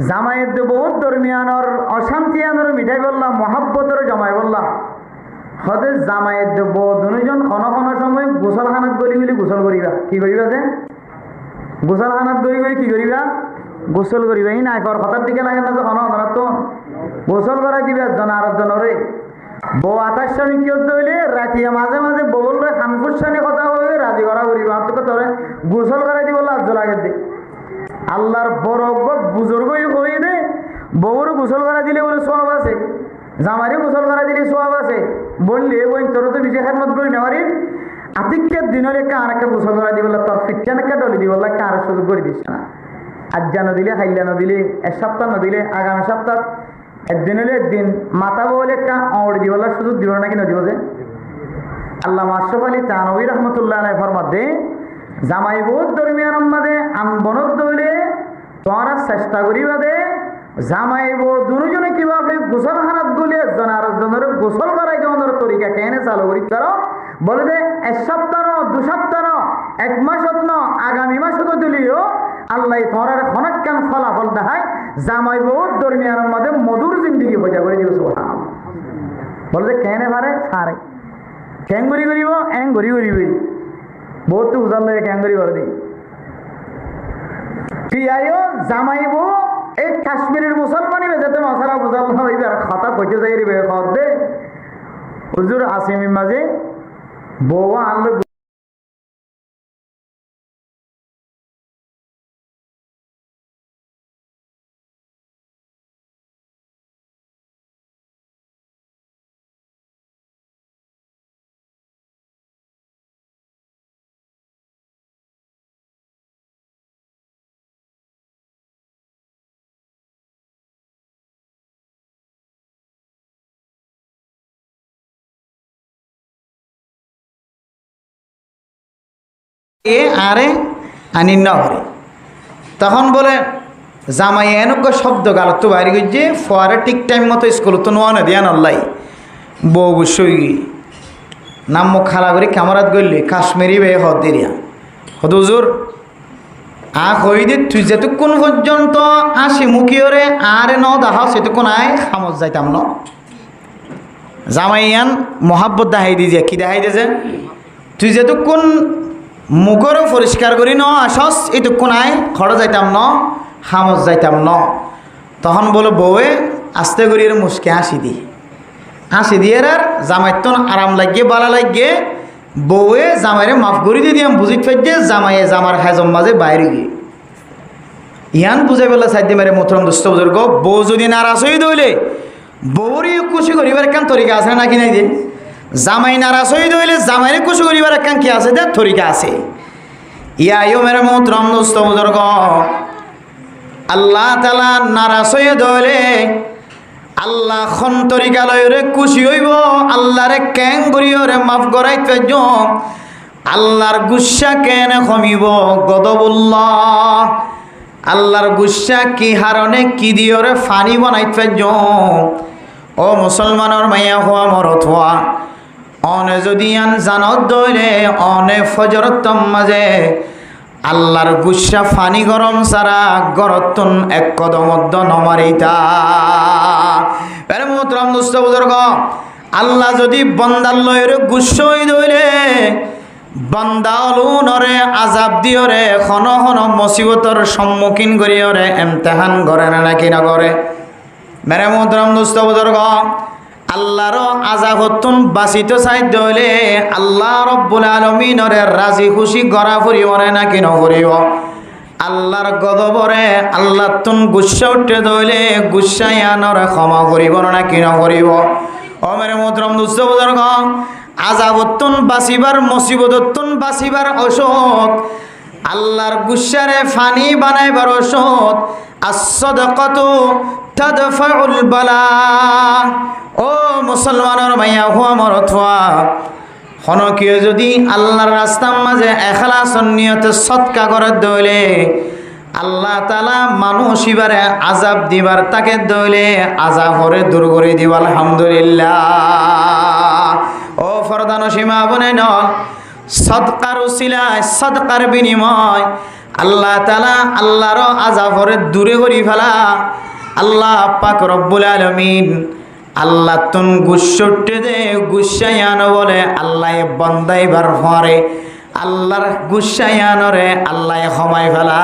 জামাইয়ের বহুত দরমিয়ানোর অশান্তি আনোর মিঠাই বললাম, মহাব্বতের জমাই বললাম। হতে জামাইয়ের দুজন ক্ষণ ক্ষণ সময় গোসলখানাত গলি গলি গোসল করিবা। কি করিবা যে গোসলখানাত গলি গলি কি করিবা? গোসল করিবা। ই নাই কর হঠাৎ দিকে লাগে না যে ক্ষণ ক্ষণ তো গোসল করাই দিবে একজন আর একজনরে। বউ 28 স্বামী কি হতে হইলে রাতিয়া মাঝে মাঝে বউর লয় খানফুসানি কথা হবে রাজি করা করিবা। আর তোকে তোরে গোসল করাই দিব লাজ লাগে দে। আল্লাহর বড় বুজুর্গই হয়ে দে বউর গোসল করা দিলে বলে সওয়াব আছে, জামাইরে গোসল করা দিলে সওয়াব আছে। বললে বই তোর তো বিশেষ খেদমত করি নেওয়ারি আতিকের দিনের একটা আর একটা গোসল করা দিব তোর ফিটকান একটা ডলি দিব একটা আর সুযোগ করে দিস না। আজ জানো দিলে হাইলা ন দিলে এক সপ্তাহ ন দিলে আগামী সপ্তাহ একদিন হলে একদিন মাথা বলে একটা অড় দিব সুযোগ দিব নাকি নদীব যে। আল্লাহ আশরাফ আলী থানভী রহমতুল্লাহ আলাইহি ফরমাতে জামাই বহুত দরমিয়ান মাদে আনবনত দইলে তোমরা চেষ্টা করিবা দে জামাই বউ দুজনে কিভাবে গোসল খানাত গলে একজন আর একজনের গোসল করাই দেওয়ার তরিকা কেনে চালু করি করো। বলে দে এক সপ্তাহ ন 2 সপ্তাহ ন 1 মাসত ন আগামী মাসত দিলিও আল্লাহ তোমরা খনকান ফলাফল দেখায় জামাই বহুত দরমিয়ান মাদে মধুর জিন্দগি বজা করে দিব। সুবহানাল্লাহ। বলে দে কেনে পারে সারে কেন ঘুরি করিব এং ঘুরি ঘুরিবি বহুত তো উজাল লাগে কেন ঘুরি করে দিই তুই আইও জামাইব এই কাশ্মীরের মুসলমানি যাতে মশালা বুঝাল না হইবে আর খাতা কইতে যাই রে খত দে হুজুর আসিমি মাঝে বউ আনলো এ আরে আনি নহরে তখন বলে জামাই এনক শব্দ গাল তো বাইরে গিয়ে ফোয়ারে ঠিক টাইম মতো স্কুল তো নোয়া না দিয়া নল্লাই বউ বসই নাম মুখ খালা করে ক্যামেরাত গড়লি কাশ্মীরি বে হদ দিয়া হদ হুজুর হই দে তুই যেতক্ষণ পর্যন্ত আসি মুখিওরে আরে ন দাহাও সেতক্ষণ আয় খামত যাইতাম ন। জামাইয়ান মহাব্বত দেখাই দিয়ে কি দেখাই দিয়েছে তুই যেতক্ষণ মুখরও পরিষ্কার করি ন আসস এতক্ষণ আয় খড় যাইতাম ন খামত যাইতাম ন। তখন বলো বউয়ে আস্তে করি এর মুসকে হাসি দিয়ে আর জামাই তো আরাম লাগিয়ে বালা লাগিয়ে বউয়ে জামাইরে মাফ করে দিয়ে দিয়াম বুঝি ফেলছে জামাইয়ে জামার হাজম মাঝে বাইরে গিয়ে ইয়ান বুঝে পেলা সাইডে মেরে মোহতরম দুস্থ বুজুর্গ বউ যদি নারাজ হয়ে দইলে বউরই খুশি করিবার কেন তরিকা আছে নাকি নাই দিন জামাই নারাজ হয়ে দইলে জামাইরে খুশি করিবার কেন কি আছে দেখ তরিকা আছে। ইয়াইও মেরে মোহতরম দুস্থ বুজুর্গ আল্লাহ তাআলা নারাজ হয়ে দইলে আল্লাহ খন তরিকা লয়রে খুশি হইব আল্লাহরে কেন করিওরে মাফ করাই পেজ আল্লাহর গুসা কেন কমিব গদবুল্লাহ আল্লাহর গুসা কি হারণে কি দিওরে ফানি বানাই পেজ। ও মুসলমানের মাইয়া হওয়া মরত হওয়া অনে যদি আন জানত দইলে অনে ফজরতম মাঝে আল্লাহর গুসা ফানি গরম সারা গরতন এক কদমদ্দ নমারিতা। মোহতরম দুস্থ বুজুর্গ আল্লাহ যদি বন্দার লয়ের গুসা হই দইলে বন্দা অলুনরে আজাব দিওরে খন খন মুসিবতর সম্মুখীন করিওরে ইমতিহান করে না নাকি না করে। মেরে মোহতরম দুস্থ বুজুর্গ আল্লাহর আজাব হতুন বাঁচিত চাই দইলে আল্লাহ রব্বুল আলামিনরে রাজি খুশি গড়া ফুরিব নাকি নকরিব। আল্লাহর গদবরে আল্লাহ তুন গুসা উঠে দইলে গুসাইয়ানর ক্ষমা করিব নাকি নকরিব। ও মেরে মোহতরম দুস্থ বুজুর্গ আজাবতুন বাঁচিবার মুসিবততুন বাঁচিবার ঔষধ আল্লাহর গুসারে ফানি বানাইবার ঔষধ as-sadaqatu tadfa'ul bala। ও মুসলমানের মাইয়া হুয়া মরথুয়া হনকিয়ে যদি আল্লাহর রাস্তার মাঝে এখলাসন নিয়তে সদকা করে দইলে আল্লাহ তাআলা মানুষ ইবারে আযাব দিবার তাকে দইলে আযাব হরে দূর করে দিব আলহামদুলিল্লাহ। ও ফরদান সীমা বনে ন সদকার উসিলায় সদকার বিনিময় আল্লাহ তাআলা আল্লাহর আযাবরে দূরে করি ফেলা। আল্লাহ পাক রব্বুল আলামিন আল্লাহ তুন গুসুটে দে গুসায়ান বলে আল্লাহ বন্দাইবার পরে আল্লাহর গুসায়ানরে আল্লাহ ক্ষমাই ফেলা।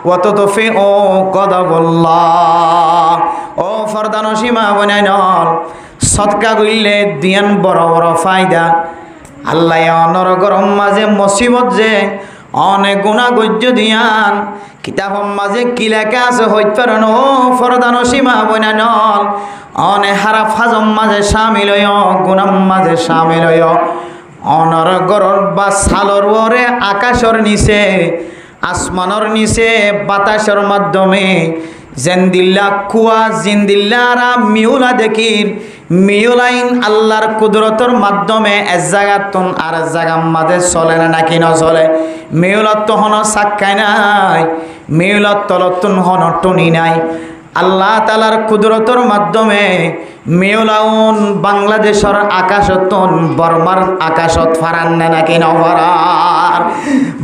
ওয়াততফি ও কদবুল্লাহ। ও ফরদানো সীমা বনাইন সদকা কইলে দিয়ান বড় বড় ফায়দা। আল্লাহ অনর গরম মাঝে মুসিবত যে অনেক গুণা গজ্য দিয়ান কিতাবর মাঝে কি লেখা আছে হইতে পারেন। ও ফরদানো সীমা বনাইন অনে হারাফ হাজম মাঝে শামিল হইয় গুণাম মাঝে শামিল হইয় অনর গরর বা সালর ওরে আকাশর নিচে আসমানর নিচে বাতাসের মাধ্যমে জেন্দিল্লা কুয়া জিন্দিল্লারা মিউলা দেখির মিউলাইন আল্লাহর কুদরতর মাধ্যমে এক জায়গাতন আর এক জায়গার মাঝে চলে না নাকি নচলে। মিউলত তো হন সাক্ষাই নাই, মিউলত তলতন হন টনি নাই। আল্লাহ তাআলার কুদরতর মাধ্যমে মেউলাউন বাংলাদেশের আকাশতন বর্মার আকাশত ফারান নাকি নফরার।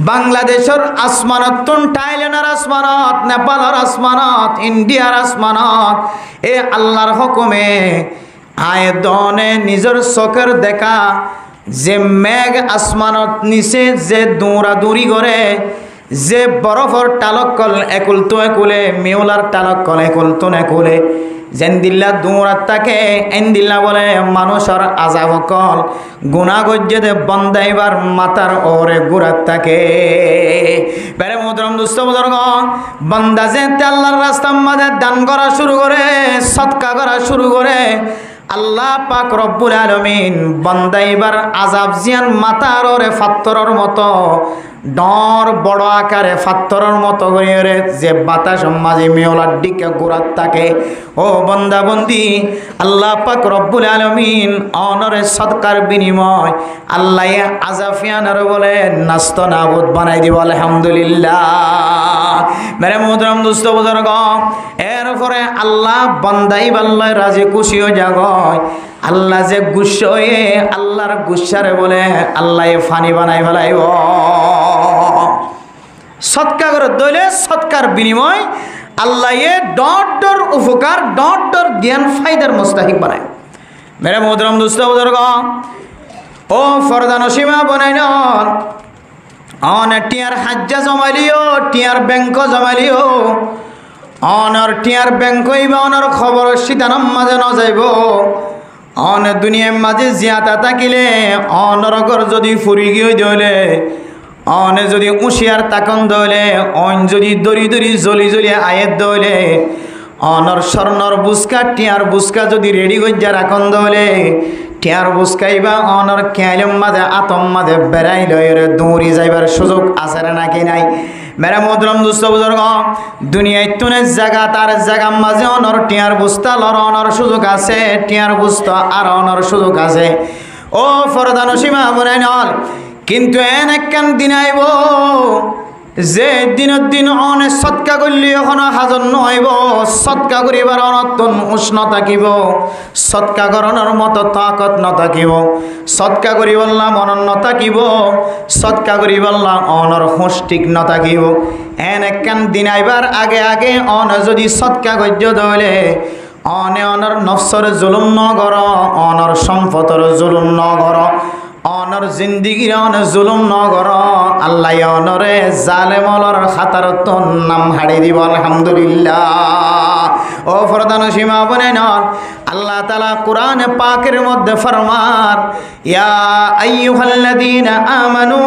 বাংলাদেশের আসমানতন থাইল্যান্ডের আসমানত, নেপালের আসমানত, ইন্ডিয়ার আসমানত এ আল্লাহর হুকুমে আয়দনে নিজের চোখের দেখা যে মেঘ আসমানত নিচে যে দৌড়াদৌড়ি করে, যে বরফর টালকল একুল তো একুলে মেউলার টালকল একুল তো একুলে যেন দিল্লা দৌড়াত তাকে এন দিল্লা বলে মানুষের আজাবকল গুণা গজ্জে বন্দাইবার মাতার ওরে গুড়াত তাকে। বেড়ে মোহতরম দুস্থ বুজুর্গ বন্দা যে আল্লাহর রাস্তার মাঝে দান করা শুরু করে, সদকা করা শুরু করে, আল্লাহ পাক রব্বুল আলামিন বন্দাইবার আজাব জিয়ান মাতার ওরে ফাত্তরের মতো ডর বড় আকারে ফাত্তরের মতো করে যে বাতাস মাঝে মেওলার দিকে ঘোরাত থাকে। ও বন্দা বন্দি আল্লাহ পাক রব্বুল আলামিন অনরে সদকার বিনিময় আল্লাহ আজাফিয়ানার বলে নাস্ত নাবুদ বানাই দিব আলহামদুলিল্লাহ। মেরে মোহতরম দুস্থ বুজুর্গ এরপরে আল্লাহ বন্দাই বাল্লাহ রাজি খুশিও জাগয়। আল্লাহ যে গুস্সা হয়ে আল্লাহর গুসারে বলে আল্লাহ ফানি বানাই ফেলাইব। সৎকা করে দইলে সৎকার বিনিময় আল্লাহ ডট ডর উপকার ডট ডর জ্ঞান ফায়দার মুস্তাহিক বানায়। মেরে মোহতরম দুস্থ বুজুর্গ ও ফরদানো সীমা বানাই নন অন টিয়ার হাজ্জা জমাইলিও টিয়ার ব্যাংক জমাইলিও অনর টিয়ার ব্যাংক হইবা অনর খবর সীতারাম মাঝে ন যাইব। অন দুনিয়ার মাঝে জিয়াতা থাকিলে অনরগর যদি ফুরি গিয়ে দইলে অনে যদি উশিয়ার তাকন দইলে অন যদি দরি দরি জলি জলি আয়ের দইলে অনর স্বর্ণর বুসকা টিয়ার বুসকা যদি রেডি গজ্জা রাখন দইলে টিয়ার বুসকাইবা অনর ক্যালম মাঝে আতম মাঝে বেড়াই লয়ের দৌড়ি যাইবার সুযোগ আছে নাকি নাই। মেরা মোহতরম দুস্থ বুজুর্গ দুনিয়ায় তুনে জায়গা তার জায়গার মাঝে অনর টিয়ার বুস্তা লর অনর সুযোগ আছে, টিয়ার বুস্তা আর অনর সুযোগ আছে। ও ফরদানো সীমা বলে নল কিন্তু এন একখান দিন আইব যে দিনের দিন অনে সৎকা করলে এখনো হাজর নহইব, সৎকা করিবার অনতন উষ্ণ থাকিব, সৎকা করণের মতো তাকত নথাকিব, সৎকা করি বললাম অনন নথাকিব, সৎকা করি বললাম অনর হুঁশ ঠিক নথাকিব। এন একখান দিন আইবার আগে আগে অন যদি সৎকা গজ্য দইলে অনে অনর নফসর জুলুম নগর, অনর সম্পদর জুলুম নগর, অনর জিন্দিগির অন জুলুম নগর আল্লাহ অনরে জালেমলর খাতারত নাম হাড়ি দিব আলহামদুলিল্লাহ। ও ফরদানো সীমা বনে নন আল্লাহ তাআলা কোরআনে পাকের মধ্যে ফরমান ইয়া আইয়ুহাল্লাযীনা আমানু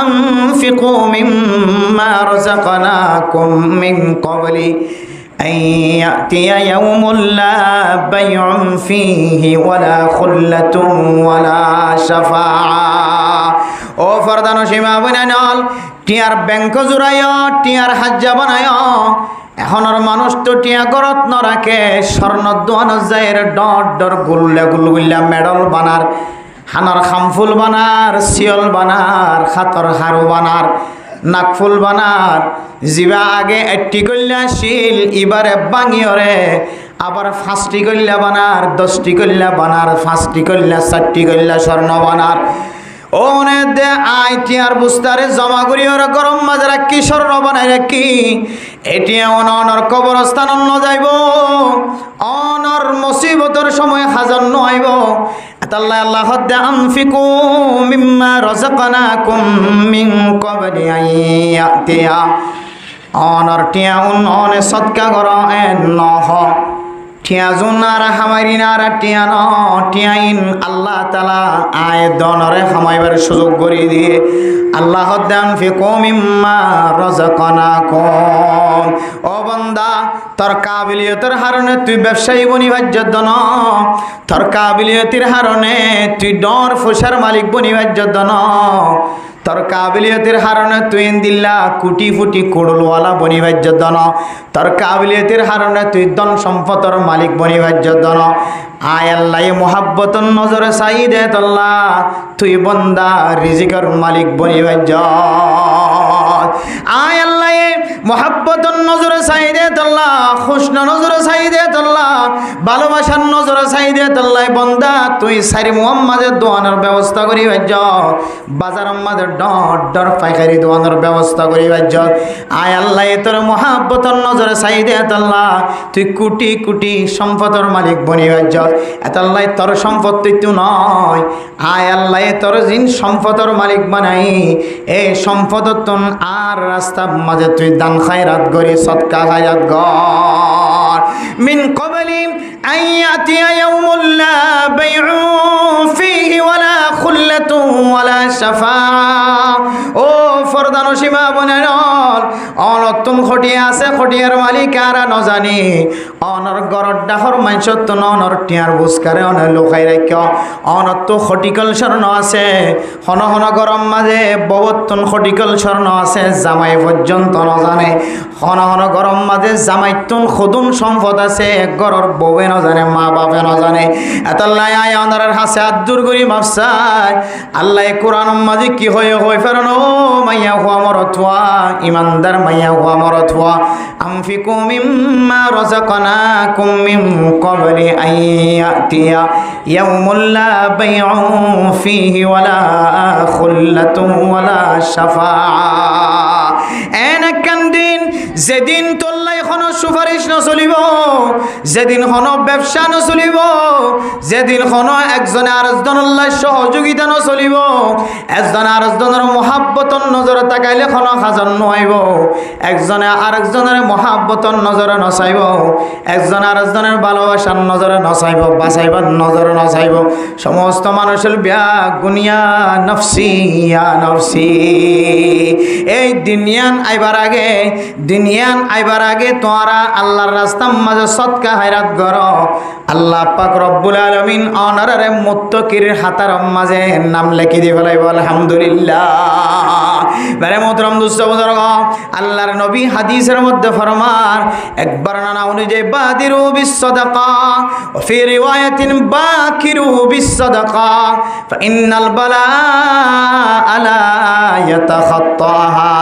আনফিকু মিম্মা রাযাকনাকুম মিন ক্বাবলি আইয়াতিয়া ইয়াউমুল লা বাইউন ফীহি ওয়ালা খুল্লাতুন ওয়ালা শাফাআ। ও ফরদানো সীমা বানানল টিয়ার ব্যাংক জুড়ায় টিয়ার হাজ্জা বানায়। এখনর মানুষ তো টিয়া গরত ন রাখে স্বর্ণ দোয়ানো যায় ডট ডর গুল্লা গুলগুল্লা মেডল বানার, হানার খামফুল বানার, শিয়ল বানার, খাতর হারু বানার, নাকফুল বানার, জিবা আগে একটি কল্যা শিল এবারে বাঙিয়রে আবার 5টি কল্যা বানার, 10টি কল্যা বানার, 5টি কল্যা 4টি কল্যা স্বর্ণ বানার। ওনে দে আইটিয়ার বুস্তারে জমা করি ওরা গরম মাঝে রাখি স্বর্ণ বানাই রাখি এটি অনর কবরস্থান অন্য যাইব অনর মুসিবতর সময় হাজার নইব আল্লাহ আল্লাহ দে আনফিকু মিম্মা রাযাকনাকুম মিন ক্বাবলি আইয়াতিয়া অনর টিয়া অনে সদকা করা এন নহ টিয়া জুনার হামারিনার টিয়া ন টিয়াইন আল্লাহ তাআলা আয় দনরে হামাইবার সুযোগ করে দিয়ে আল্লাহ দান ফিকু মিম্মা রাযাকনাকুম ও বান্দা তোর কাবিলিয়তের হারণে তুই ব্যবসায়ী বনি ভাজ্যদ ন তোর কাবিলিয়তের হারণে তুই ডর ফুসার মালিক বনি ভাজ্যদ ন তোর কাবিলিয়তের হারণে তুই দিল্লা কুটি ফুটি কুড়ুলওয়ালা বনিবাজ্য দন তোর কাবিলিয়তের হারণে তুই ধন সম্পদর মালিক বনিবাজ্য দন আয় আল্লাহ মোহাব্বতন নজরে চাই দে তল্লা তুই বন্দা রিজিকর মালিক বনিবাজ্য আয় আল্লাহ মোহাব্বতন নজরে চাই দে তল্লা খুশন নজরে চাই দে তল্লা ভালোবাসার নজরে চাই দে তল্লাই বন্দা তুই সারি মুহাম্মাদের দোয়ানোর ব্যবস্থা করি ভাজ্য বাজার আমাদের ডর ডর পাইকারি দোয়ানোর ব্যবস্থা করি ভাজ্য আয় আল্লাহ তোর মোহাব্বতর নজরে চাই দে তল্লা তুই কোটি কোটি সম্পদর মালিক বনি ভাজ্য এতাল্লাই তোর সম্পদ তুই তো নয় আয় আল্লাহ তোর জিন সম্পদর মালিক বানাই এই সম্পদ তুন আর রাস্তা মাঝে তুই দান খায়রাত গরি সদকা খায়রাত গর মিন ক্বাবলি আইয়াতিয়া ইয়াউমুল লা বাইউ ফীহি ওয়ালা খুল্লাতু ওয়ালা শাফাআ ও ফরদানো সীমা বনার অনতুন খটিয়া আছে খটিয়ার মালিক আর ন জানি অনর গরর ডাহর মাইছত ন অনর টিয়ার বুসকারে অন লোকাই রাখ অনত খটিকল স্বর্ণ আছে হন হন গরম মাঝে ববতুন খটিকল স্বর্ণ আছে জামাই পর্যন্ত ন জানে হন হন গরম মাঝে জামাইতুন খুদুন সম্পদ আছে গরর বউয়ে ন জানে মা বাপে ন জানে এতাল্লাই আয় অনারের হাসে আদুর করি মাফসাই আল্লাহ কোরআন মাঝে কি হয়ে ফেরানো মাইয়া হুয়া মরতুয়া ইমানদার মাইয়া হুয়া মরতুয়া আনফিকু মিম্মা রাযাকনাকুম মিন ক্বাবলি আইয়াতিয়া ইয়াউমুল লা বাইউ ফীহি ওয়ালা খুল্লাতু ওয়ালা শাফাআ এনাকান দিন যেদিন তোল্লাই কোনো সুপারিশ নচলিব যেদিন কোনো ব্যবসা নচলিব যেদিন কোনো একজনে আরেকজনের সহযোগিতা নচলিব একজনে আরেকজনের মহাব্বতর নজরে তাকাইলে কোনো হাজার নইব একজনে আরেকজনের মহাব্বতর নজরে নচাইব একজন আরেকজনের ভালোবাসার নজরে নচাইব বাঁচাইবার নজরে নচাইব সমস্ত মানুষের ব্যাগ গুনিয়া নফসি ইয়া নফসি এই দুনিয়ান আইবার আগে তোরা আল্লাহর রাস্তার মাঝে সদকা হায়রাত কর আল্লাহ পাক রব্বুল আলামিন অনারে মুত্তাকির হাতার মাঝে নাম লিখি দি ফেলাইব আলহামদুলিল্লাহ বারে মোহতরম দোস্ত বুজুর্গ আল্লাহর নবী হাদিসের মধ্যে ফরমান একবার না অনুযায়ী বাদিরু বিসসাদাকা ওয়া ফি রিওয়ায়াতিন বাকিরু বিসসাদাকা ফাইন্নাল বালা আলা ইয়াতাখাত্তাহা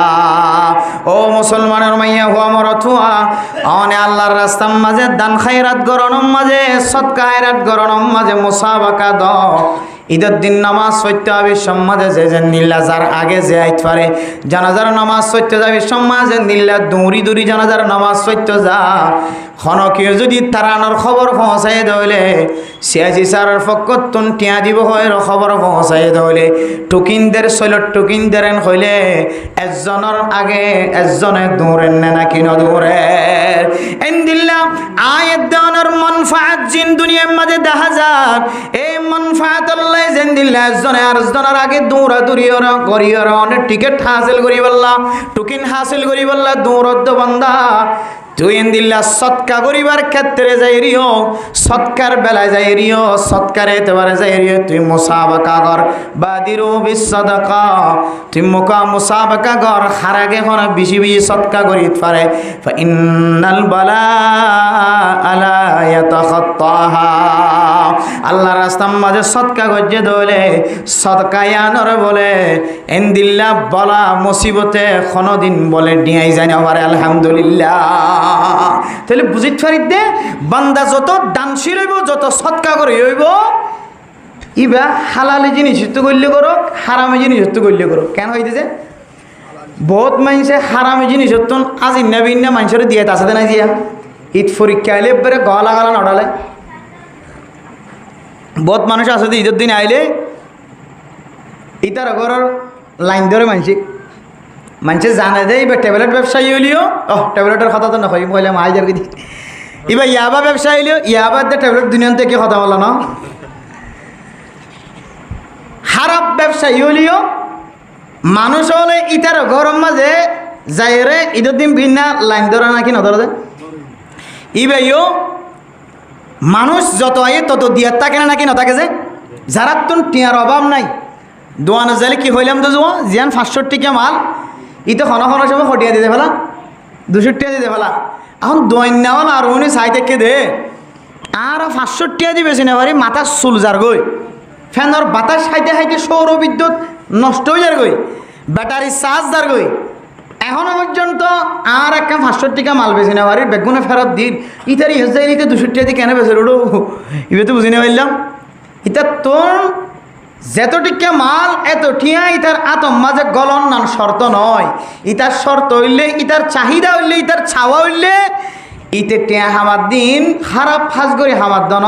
ও মুসলমানের মাইয়া হুয়া মরতুয়া অনে আল্লাহর রাস্তার মাঝে দান খায়রাত গরণম মাঝে সদকা খায়রাত গরণম মাঝে মুসাবাকা দ ঈদের দিন নামাজ পড়তে হবে সমাজে যে নীলা যার আগে যে আইতে পারে জানাজার নামাজ পড়তে যাবে সমাজে নীলা দৌড়ি জানাজার নামাজ পড়তে যা খনকিও যদি তারানোর খবর পৌঁছাই দইলে সিয়াজি সারার ফকতুন টিয়া দিব হয় খবর পৌঁছাই দইলে টুকিনদের শৈলত টুকিনদের হইলে একজনের আগে একজনে দৌড়েন না কি নদৌড়ে এন্দিল্লা আয়াত দানের মানফাআত জিন দুনিয়ার মাঝে দেখা যায় এই মানফাআত আল্লাহ জিন দিল্লা একজনে আরেকজনের আগে দৌড়াদৌড়ি করিয়র অনেক টিকিট হাসিল করি বললা টুকিন হাসিল করি বললা দৌড়দ বান্দা তুই দিল্লা সৎকা করিবার ক্ষেত্রে যাই রিও সৎকার বেলায় যাই রিও সৎকারে এতেবারে যাই রিও তুই মুসাবাকা কর বাদিরু বিসসাদাকা তুই মুসাবাকা কর হারাগে হন বেশি বেশি সৎকা করিত পারে ফাইন্নাল বালা আলা ইয়াতাখাত্তাহা আল্লাহ রাস্তার মাঝে সৎকা গজ্জে দলে সৎকায়ানর বলে এন্দিল্লা বলা মুসিবতে কোনদিন বলে ডিয়াই যায় না পারে আলহামদুলিল্লাহ তাহলে বুঝিত পারি দে বান্দা যত দানশীল হইব যত সৎকা করে হইব ইবা হালালি জিনিস তো করলে করুক, হারামি জিনিস তো করলে করুক। কেন হইতেছে বহুত মানুষে হারামি জিনিস আজি না মানুষের দিয়ে তাছাতে নাই দিয়া ঈদ পরীক্ষা আইলে এবারে গলা গলা নড়ালে। বহুত মানুষ আছে ঈদের দিন আইলে ইতার ঘরের লাইন ধরে মানুষে জানে যে এবার ট্যাবলেট ব্যবসায়ী হইলিও ট্যাবলেটের কথা তো নয় বললাম আইজার কি এবার ইয়াবা ব্যবসায়ী হইলিও ইয়াবার ট্যাবলেট দুনিয়া থেকে কথা বলা না। খারাপ ব্যবসায়ী হইলিও মানুষ হলে ইতার গরম মাঝে যাই রে ঈদের দিন ভিন্ন লাইন ধরে নাকি নধরে ইবাইও মানুষ যত আয়ে তত দিয়ে থাকে না নাকি নথাকে যে যারা তোর টিয়ার অভাব নাই দোয়ানো যাইলে কি হইলাম তো যাবো জিয়ান 500 টিকা মাল ইতো খন সময় হটিয়া দিতে ফেলা 200 টিয়া দিতে ফেলা এখন দৈন্যাওয়াল আর উনি চাই থেকে দে আর 500 টিয়া দিবে না পারি মাথার চুল যার গই ফ্যানের বাতাস খাইতে খাইতে সৌর বিদ্যুৎ নষ্ট হয়ে যার গই ব্যাটারি চার্জ যার গই এখনো পর্যন্ত আর একটা 500 টিকা মাল বেশি না পারি বেগুনে ফেরত দিন ইতার ইয়ে নিতে 200 টিয়া দিয়ে কেন বেছে রোডো ইবে তো বুঝি না পারলাম ইতার তোর যেত টিকা মাল এত ঠিয়া ইতার আতম মাঝে গলন নান শর্ত নয় ইতার শর্ত হইলে ইতার চাহিদা হইলে ইতার ছাওয়া হইলে ইতে টিয়া হামার দিন খারাপ ফাঁস করে হামার দন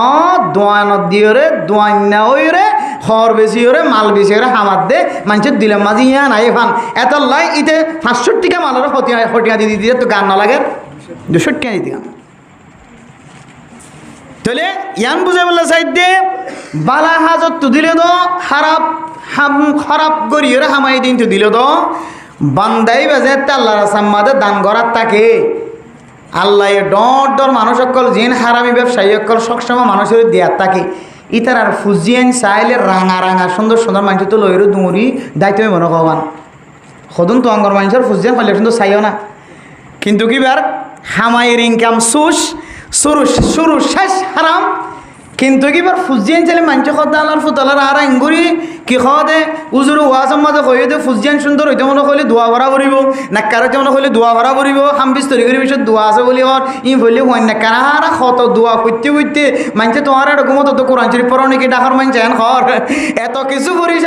দোয়ানত দিয়ে রে দোয়ান্না ওই রে খড় বেশি ওরে মাল বেশি ওরে হামার দে মানুষের দিলাম মাঝি ইয়া নাই ফান এত লাই ইতে 500 টিকা মালের হটিয়া দিয়ে দিতে তো গান না লাগে 200 টিকা দিতে গান তাহলে ইয়ান বুঝে বললে সাইডে বালা হাজত তো দিলে তো খারাপ করি ওরা হামাই দিন তো দিলে তো বান্দাই বাজে আল্লাহর সাম্মাদে দান করার তাকে আল্লাহ ডর মানুষ সকল জিন হারামি ব্যবসায়ী সকল সবসময় মানুষের দেয়ার তাকে ইতার আর ফুজিয়ান চাইলে রাঙা রাঙা সুন্দর সুন্দর মানুষ তো লইরো দুমুরি দায়িত্ব মনে কবান সদন তো অঙ্গর মানুষের ফুজিয়ান হলে কিন্তু চাইও না কিন্তু কিবার হামাইয়ের ইনকাম শুরু শেষ হারাম কিন্তু কিবার ফুজিয়ান চাইলে মানুষ কথা আল্লাহর ফুতলার আর আঙ্গুরি কি খাওয়াতে উজুরু ওয়াজম মাঝে কই দে ফুজিয়ান সুন্দর হইতে মনে কইলে দোয়া ভরা করিব নাক্কার হইতে মনে কইলে দোয়া ভরা করিব হামবিস তৈরি করি পিছত দোয়া আছে বলি হর ই বলি হই না কারা আর কত দোয়া করতে মানুষে তোমার এরকম তো কোরআন শরীফ পড়ো নাকি ডাকার মানুষ এন খর এত কিছু করিস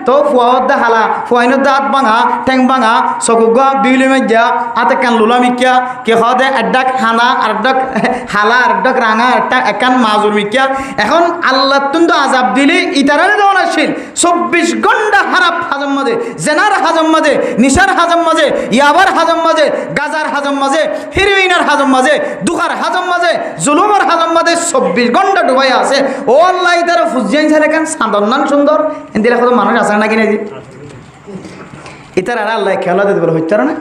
তো ফুয়াত দা হালা ফুয়াইনত দা হাত ভাঙা ঠ্যাং ভাঙা চকুগা বিলি মাইজা হাতে কান লুলা মিকিয়া কি খাওয়াতে একডাক হানা আর একডাক হালা আর একডাক রাঙা একটা একান মাজুর মিকিয়া এখন আল্লাহ তুন্দ আজাব দিলে ইতারারে দেওয়া আসছিল 24 ঘন্টা হারাপ হাজম মাঝে জেনার হাজম মাঝে নিশার হাজম মাঝে ইয়াবার হাজম মাঝে গাজার হাজম মাঝে হিরোইনার হাজম মাঝে দুখার হাজম মাঝে জুলুমের হাজম মাঝে 24 ঘন্টা ডুবাই আছে ও আল্লাহ ইতারা ফুজিয়ান ছেলে কেন সাধারণ সুন্দর এদিকে কত মানুষ আছে নাকি নাকি ইতারা আল্লাহ খেলা দিতে বলে হইতার না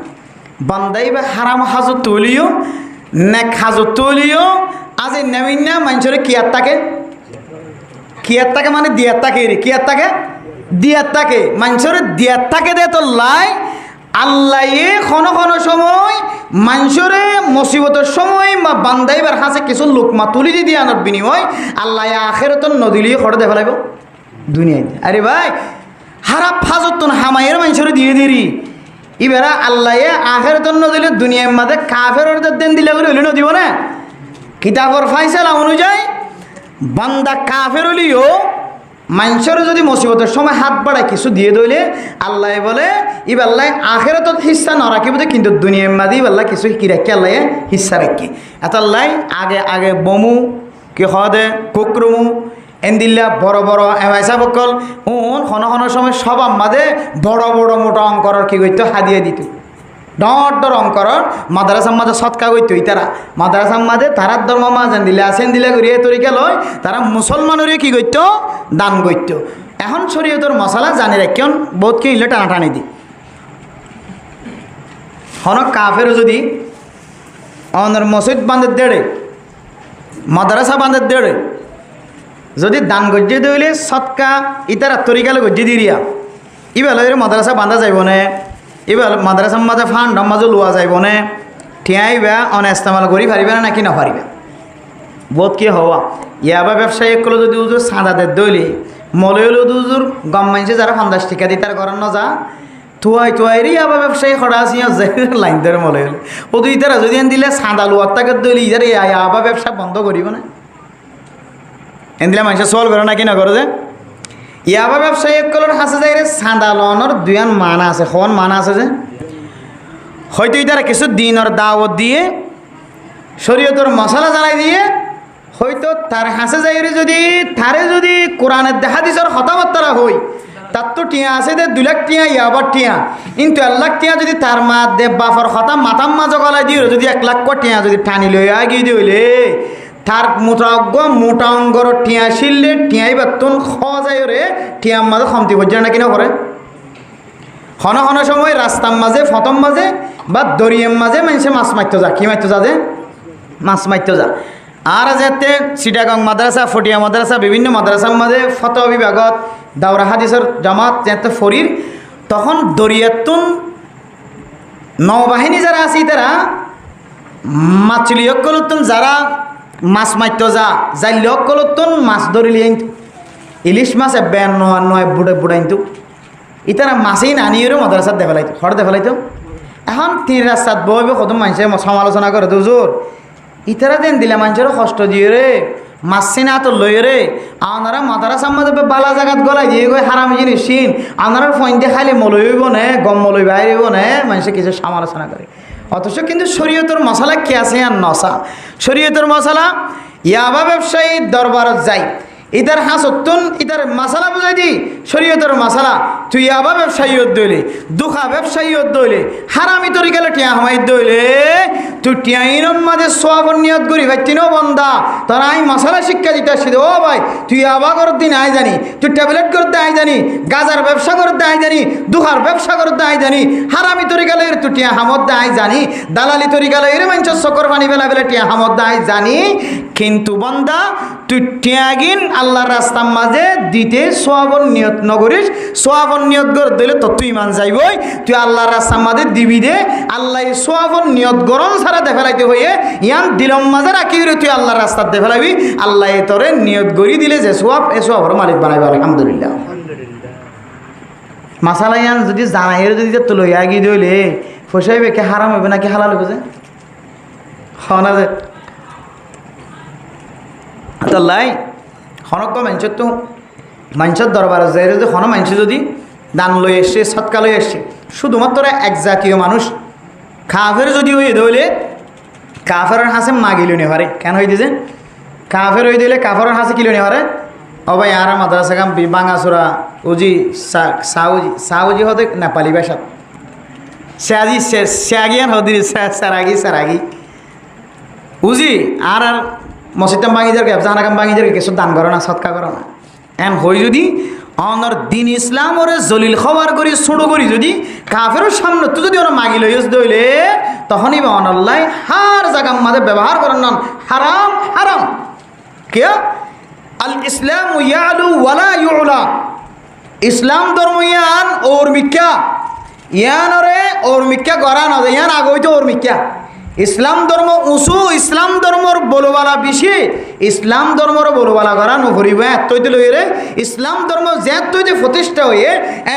বান্দাই বা হারাম হাজত তুলিও নেক হাজত তুলিও আজ নেমিনা মানুষের কিয়ার থাকে মানে দিয়ার থাকে রে কিয়ার থাকে দিয়ার থাকে মানুষের দিয়ার থাকে দে তো লাই আল্লাহ কোনো সময় মানুষের মুসিবতের সময় বান্দাইবার হাসে কিছু লোকমা তুলি দি দিয়ে আনার বিনিময় আল্লাহ আখেরত নদীলিয়ে খড় দেখা লাগবে দুনিয়ায় আরে ভাই হারাপ ফাজত হামাইয়ের মানুষের দিয়ে দিরি এবারা আল্লাহ আখেরত নদীলে দুনিয়ার মাঝে কাফের দেন দিলে হইলে নদীব না কিতাবর ফাইসালা অনুযায়ী বান্দা কাফের হলিও মানুষের যদি মুসিবতের সময় হাত বাড়ায় কিছু দিয়ে দইলে আল্লাহ বলে ইবাল্লাহ আখেরাত হিস্সা না রাখিব কিন্তু দুনিয়ার মাঝে ইবাল্লাহ কিছু কি রাখি আল্লাহ হিস্সা রাখি এতাল্লাহ আগে বমু কি খাওয়া দে কুকরমু এন্দিল্লা বড় বড় এমাইসা বকল খন সময় সব মাঝে বড় মোটা অঙ্কর কি করতো হাদিয়া দিত ডর অঙ্কর মাদ্রাসার মাঝে সৎকা করতো তারা মাদ্রাসার মাঝে তারার ধর্ম মাঝে দিলে আসেন দিলে করিয়ে তরিকা লয় তারা মুসলমানের কি করতো দান করতো এখন শরীয়তের মশলা জানি রাখিয়ন বহুত কি ইলে টানাটানি দি হন কাফেরও যদি অনের মসজিদ বাঁধে দেড়ে মাদ্রাসা বাঁধে দেড়ে যদি দান গজ্জে দিলে সৎকা ইতারা তরিকালে গজ্জে দিরিয়া ইবেলা মাদ্রাসা বাঁধা যাইব না এবার মাদ্রাসার মাঝে ফান্ড মাঝে লোয়া যাইব না ঠিয়াইবা অনেস্তেমাল করি পারিবে না নাকি না পারিবে বোধ কি হওয়া ইয়াবা ব্যবসায়ী একলো যদি উজুর সাঁদাদের দইলি মলে হলে উজুর গম মাইছে যারা 50 টাকা দিই তার করার না যা তুয়াইরি ইয়াবা ব্যবসায়ী খড়া আসি লাইন ধরে মলে হলে ও দুই তারা যদি দিলে সাঁদা লোয়ার টাকা দইলি ইজার ইয়াবা ব্যবসা বন্ধ করিব না এন দিলে মানুষের সল করে নাকি না করে যে ইয়াবা ব্যবসায়ীসকলের হাসে যাই রে চাঁদা লওয়ানোর দুয়ান মানা আছে, হন মানা আছে যে হয়তো ইতারা কিছু দিনের দাওয়াত দিয়ে শরীয়তের মশলা জ্বালাই দিয়ে হয়তো তার হাসে যাই রে যদি তারে যদি কোরআনের হাদিসের কথাবার্তা হই তার তো টিয়া আছে দে 2 লাখ টিয়া ইয়াবার টিয়া, কিন্তু 1 লাখ টিয়া যদি তার মা দেব বাফর কথা মাথাম মাজা গলায় দিয়ে যদি 1 লাখ টিয়া যদি টানি লই আগিয়ে দিলে তার মোটা অঙ্গর টিয়া শিললে টিয়াই বাতুন খাওয়া যায় রে টিয়ার মাঝে কমতি পর্যায়ে না কিনা করে হন হন সময় রাস্তার মাঝে ফতম মাঝে বা দরিয়ার মাঝে মানুষে মাছ মারতে যা কি মারতে যা যে মাছ মারতে যা। আর যাতে চিটাগং মাদ্রাসা ফটিয়া মাদ্রাসা বিভিন্ন মাদ্রাসার মাঝে ফতোয়া বিভাগত দাওরা হাদিসের জামাত যাতে ফরির তখন দরিয়াতুন নৌবাহিনী যারা আছে তারা মাছলি হকলতুন যারা মাছ মারতে যা জাইলি হকলতুন মাছ ধরিলি আনতো ইলিশ মাছ বেন নয় বুড়াইতো ইতারা মাছেই নানিয়েরও মাদ্রাসাত দেখালাইতো হর দেখালাইতো। এখন 3 রাস্তাত বইবে কত মানুষে সমালোচনা করে তো জোর ইতারা দেন দিলে মানুষেরও কষ্ট দিয়ে রে মাছ চিনা তো লই রে আপনারা মাদ্রাসার মধ্যে বালা জায়গাত গলাই দিয়ে গই হারামি জিনিস চিন আপনারা ফোন দিয়ে খাইলে মলইব নে গম মলই বাইরেব নে মানুষে কিছু সমালোচনা করে। অথচ কিন্তু শরীয়তের মশলা কি আছে আর নসা শরীয়তের মশলা ইয়াবা ব্যবসায়ী দরবারত যাই ইতার হাসতুন ইতার মশলা বুঝাই দি শরীয়তের মশলা তুই ইয়াবা ব্যবসায়ী দইলে দুখা ব্যবসায়ী দইলে হারামি তরিকালে টিয়া হামাই দইলে তুই টিয়াইনম মাঝে সোয়াবর নিয়ত করি ভাই তিনও বন্দা তোর আই মশলা শিক্ষা দিতে আসছি ও ভাই তুই ইয়াবা করতে দিন আই জানি তুই ট্যাবলেট করতে আই জানি গাজার ব্যবসা করতে আই জানি দুখার ব্যবসা করতে আই জানি হারামি তরিকালে তুই টিয়া হামদ আই জানি দালালি তরিকালে এর মানুষ চক্কর পানি বেলা বেলা টিয়া হামদ আই জানি কিন্তু বন্দা তুই টিয়াগিন আল্লাহর রাস্তার মাঝে দিতে সোয়াবন নিয়ত নগরিস সোয়াবন নিয়ত গর দিলে তো তুই মান যাইবই তুই আল্লাহর রাস্তার মাঝে দিবি দে আল্লাহ সোয়াবন নিয়ত গরম ছাড়া দেখালাইতে হইয়ে ইয়ান দিলম মাঝে রাখি তুই আল্লাহর রাস্তার দেখালাবি আল্লাহ তোরে নিয়ত গড়ি দিলে যে সোয়াব এ সোয়াবর মালিক বানাইবে আলহামদুলিল্লাহ। মাসালা ইয়ান যদি জানাইয়ের যদি তো লইয়া গিয়ে দিলে ফসাইবে কে হারাম হবে নাকি হালাল হবে যে হনা যে আল্লাহ হনক মানুষের তো মানুষের দরবার যায় যদি হন মানুষ যদি দান লই এসছে সৎকা লই এসছে শুধুমাত্র এক জাতীয় মানুষ কাফের যদি হয়ে ধরলে কাফের হাসে মাগিল নি পারে কেন হয়ে দিয়েছে কাফের হয়ে দিলে কাফের হাসে কিলো নি পারে ও ভাই আর মাদ্রাসা কাম বাঙাচোরা উজি সাউজি হতে নেপালি ভাষা সাজি স্যাগিয়ান হদি সারাগি উজি আর মসজিদাম ভাঙিদের জাহানাকাম ভাঙিদের কিছু দান করো না সৎকা করো না এন হই যদি অনর দিন ইসলাম ওরে জলিল খবর করি ছোটো করি যদি কাফেরও সামনে তো যদি ওরা মাগি লইস দইলে তখনই বা অনল্লাই হার জায়গার মাঝে ব্যবহার করেন না হারাম হারাম কে আল ইসলাম ইয়ালু ওয়ালা ইউলা ইসলাম ধর্ম ইয়ান ওর মিক্কা ইয়ান ওরে ওর মিক্কা গড়া না ইয়ান আগইতো ওর মিক্কা ইসলাম ধর্ম উঁচু ইসলাম ধর্মর বলবালা বেশি ইসলাম ধর্মর বলবালা করা নভরিব এতইতে লইরে ইসলাম ধর্ম যেতইতে প্রতিষ্ঠা হয়ে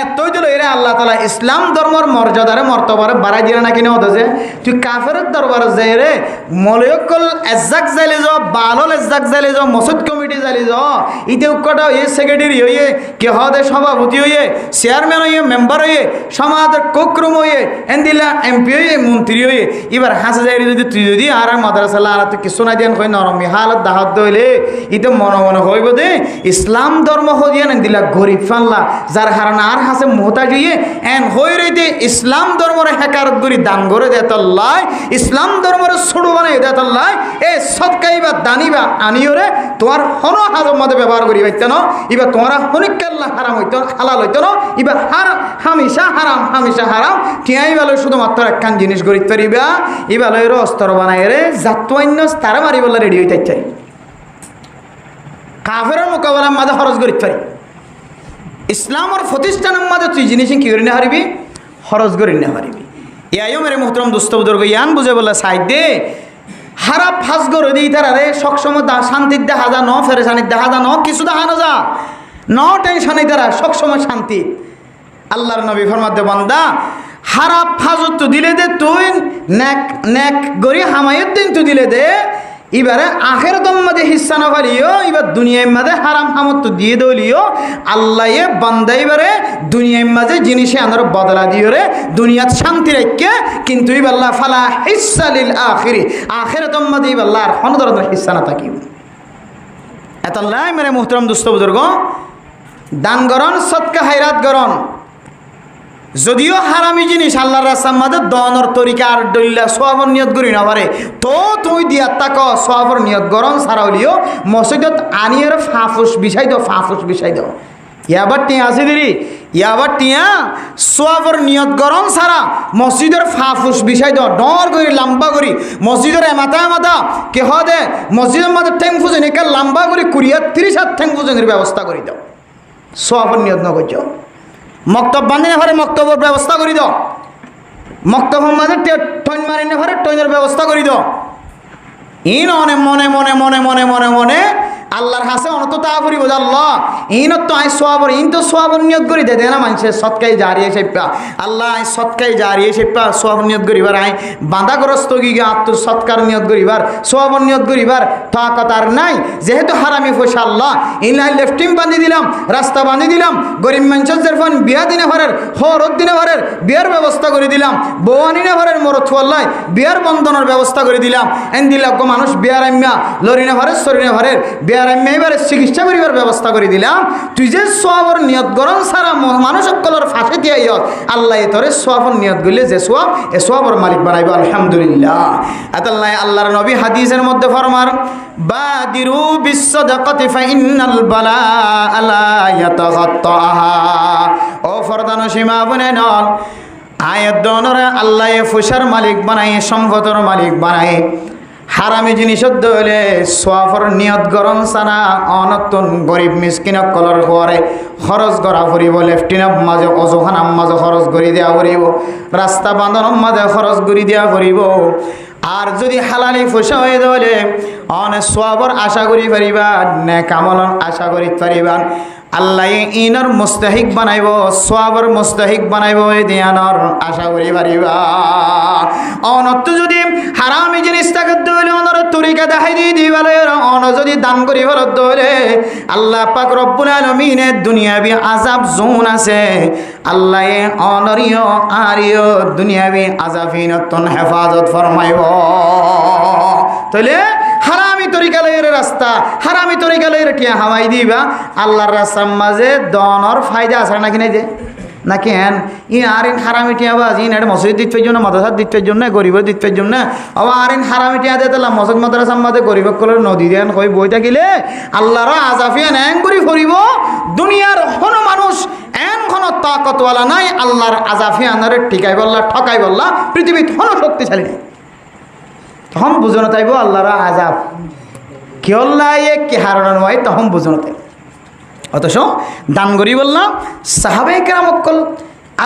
এতইতে লইরে আল্লাহ তালা ইসলাম ধর্মর মর্যাদারে মর্তবারে বাড়াই দিলে না কিনে হতেছে তুই কাফের দরবার যাই রে মলয়কল এজাক যাইলে যাও বালল এজাক যাইলে যাও মসজিদ কমিটি যাইলে যাও ইতে উৎকটা হয়ে সেক্রেটারি হয়ে কে হদে সভাপতি হয়ে চেয়ারম্যান হয়ে মেম্বার হয়ে সমাজের কোকরুম হয়ে এন্দিলা এমপি হয়ে মন্ত্রী হয়ে এবার হাসে যদি তুই যদি আর মাদ্রাসা আর তুই কিছু না দিয়ান হয় নরমি হালত দাহাত দইলে ইতে মনে মনে হইব দে ইসলাম ধর্ম হইয়ান দিলা গরিব ফাল্লা যার হারানা আর হাসে মোহতাজ হইয়ে এন হই রইতে ইসলাম ধর্মরে হেকারত করি দান করে দেতাল্লাহ ইসলাম ধর্মরে ছোট বানাই দেতাল্লাহ এ সৎকাইবা দানিবা আনিওরে তোমার হন হাজর মধ্যে ব্যবহার করি পাইতে ন ইবা তোমার হনিকাল্লা হারাম হইত হালাল হইত ন ইবা হামিশা হারাম টিয়াই বেলা শুধুমাত্র একখান জিনিস গরিব পারিবা ইবাল অস্তর বানাই রে জাতন্য তারা মারি বললে রেডি হইতে চাই কাফের মোকাবেলার মাঝে খরচ করি পারি ইসলামের প্রতিষ্ঠানের মাঝে তুই জিনিস কি করি না হারিবি খরচ করি না হারিবি ইয়াইও মেরে মোহতরম দুস্থ বুজুর্গ ইয়ান বুঝে বলে সাইড দে হারাপ ফাঁস করে দিই তারা রে সবসময় শান্তির দেখা যা ন ফেরেশানির দেখা যা ন কিছু দেখা না যা ন টেনশনে তারা সবসময় শান্তি আল্লাহর নবী ফরমাতে বান্দা হারাপ ফাজত তো দিলে দে তুই নেক গরি হামায়ত দিন তো দিলে দে এবারে আখিরাতের মাঝে হিস্সা না পালিও, এবার দুনিয়ার মাঝে হারাম হামত দিয়ে দলিও আল্লাহ বান্দা এবারে দুনিয়ার মাঝে জিনিসে আনার বদলা দিও রে দুনিয়াত শান্তি রেখে, কিন্তু ইবাল্লাহ ফালা হিস্সা লিল আখিরি, আখিরাতের মাঝে ইবাল্লাহ আর কোনো ধরনের হিস্সা না থাকিব। এতাল্লাহ মেরে মুহতারাম দুস্থ বুজুর্গ, দান গরণ সৎকা হাইরাত গরণ যদিও হারামি জিনিস আল্লাহর রাস্তার মাঝে দনের তরিকা আর দলিলা সোয়াবর নিয়ত করি না পারে, তো তুই দিয়া তাক সোয়াবর নিয়ত গরম সারা হলিও মসজিদত আনিয়ে ফাফুস বিষাই দাও, ফাফুস বিষাই দাও। ইয়াবার টিয়া আছে দিদি, ইয়াবার টিয়া সোয়াবর নিয়ত গরম সারা মসজিদের ফাফুস বিষাই দাও, ডর করি লম্বা করি মসজিদের এমাথা এমাথা কে দে মসজিদের মাঝে ঠেং ফুজেন একে লম্বা করি 20-30 ঠেং ফুজেনের ব্যবস্থা করি দাও, সোয়াবর নিয়ত না করছ। মক্তব বান্ধিনে ঘরে মক্তবর ব্যবস্থা করি দাও, মক্তবের মাঝে টইন মারিনে ঘরে টইনের ব্যবস্থা করি দাও। ইন অনে মনে মনে মনে মনে মনে মনে আল্লাহর হাসে অনত তা করিব আল্লাহ ইন তো আই সোয়াবর, ইন তো সোয়াবর নিয়ত করি দে না মানুষের সৎকাই জারিয়ে সেপা আল্লাহ আই সৎকাই জারিয়ে সেপা সোয়াবর নিয়ত করিবার আই বাঁধাগ্রস্ত গিয়ে আত্মর সৎকার নিয়ত করিবার সোয়াবর নিয়ত করিবার তাকত আর নাই, যেহেতু হারামি পয়সা আল্লাহ ইনলাই লেফটিম বান্ধি দিলাম, রাস্তা বান্ধি দিলাম, গরিব মানুষের ফোন বিয়া দিনে ভরের হরত দিনে ভরের বিয়ার ব্যবস্থা করে দিলাম, বৌয়ানিনে ভরের মরত আল্লাহ বিয়ার বন্ধনের ব্যবস্থা করে দিলাম, এন দিলাম মানুষ বিয়ার আম্যা লরিনে ভরের সরিনে ভরের বিয়ার আম্যা এবারে চিকিৎসা করিবার ব্যবস্থা করে দিলাম। তুই যে সোয়াবর নিয়ত গরম সারা মানুষ সকলের ফাঁসে দিয়ে আল্লাহ তোরে সোয়াবর নিয়ত গলে যে সোয়াব এ সোয়াবর মালিক বানাইব। আলহামদুলিল্লাহ। এতাল্লাহ আল্লাহর নবী হাদিসের মধ্যে ফরমার বাদিরু বিসসাদাকাতি ফাইন্নাল বালাআ লা ইয়াতাগাত্তাহা। ও ফরদান সীমা বনে নল আয়াত দনরে আল্লাহ ফুসার মালিক বানায়, সম্পদের মালিক বানায়। হারামি জিনিসত দলে সোয়াফর নিয়ত গরম সানা অনতন গরিব মিসকিনক কলর ঘরে খরচ করা ফুরিব, লেফটিনত মাঝে অজখানার মাঝে খরচ করে দেওয়া ফুরিব, রাস্তা বাঁধনের মাঝে খরচ করে দেওয়া ফুরিব। আর যদি হালালি ফুসা হয়ে দলে অনেক সোয়াবর আশা করি পারিবা, নে কামলন আশা করি পারিবা। আল্লাহ ইনর মুস্তাহিক বানাইব, সোয়াবর মুস্তাহিক বানাইব, দিয়ানর আশা করি পারিবা। অনত যদি হারামি জিনিস থাকে দলে অনর তরিকা দেখাই দিয়ে দিবালে, অন যদি দান করি ফলত দলে আল্লাহ পাক রব্বুল আলামিনের দুনিয়াবি আযাব জোন আছে, আল্লাহ অনরিয় আরিয় দুনিয়াবি আযাবিনতন হেফাজত ফরমাইব। তাহলে হারামি তরিকা লয়ের রাস্তা, হারামি তরিকা লয়ের টিয়া হাওয়াই দিবা আল্লাহর রাস্তার মাঝে দনর ফায়দা আছে নাকি নাই যে নাকি হ্যান ই আর ইন হারামি টিয়া বাজ ইন এটা মসজিদ দিতের জন্য, মাদ্রাসা দিতের জন্য, গরিব দিতের জন্য। আবার আর ইন হারামি টিয়া দিয়ে তাহলে মসজিদ মাদ্রাসার মাঝে গরিব কলের নদী দেন কই বই থাকিলে আল্লাহর আজাফিয়ান এন করি ফরিব। দুনিয়ার কোনো মানুষ এন কোনো তাকতওয়ালা নাই আল্লাহর আজাফিয়ানের টিকাই বললা ঠকাই বললা পৃথিবীর কোনো শক্তিশালী নেই। তখন বুঝনো তাইব আল্লাহর আজাব কি আল্লাহ কি হারানো নয়, তখন বুঝনো তাইব। অথচ দান করি বললাম সাহাবায়ে কেরাম অক্কল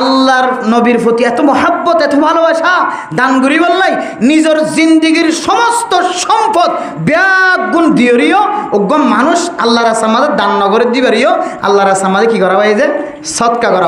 আল্লাহর নবীর প্রতি এত মহাব্বত, এত ভালোবাসা, দান করি বললাই নিজের জিন্দিগির সমস্ত সম্পদ ব্যাগ গুণ দিয়রিও ওগম মানুষ আল্লাহর রাস্তার মাঝে দান নগরে দিবারিও আল্লাহর রাস্তার মাঝে কি করা হয় যে সৎকা করা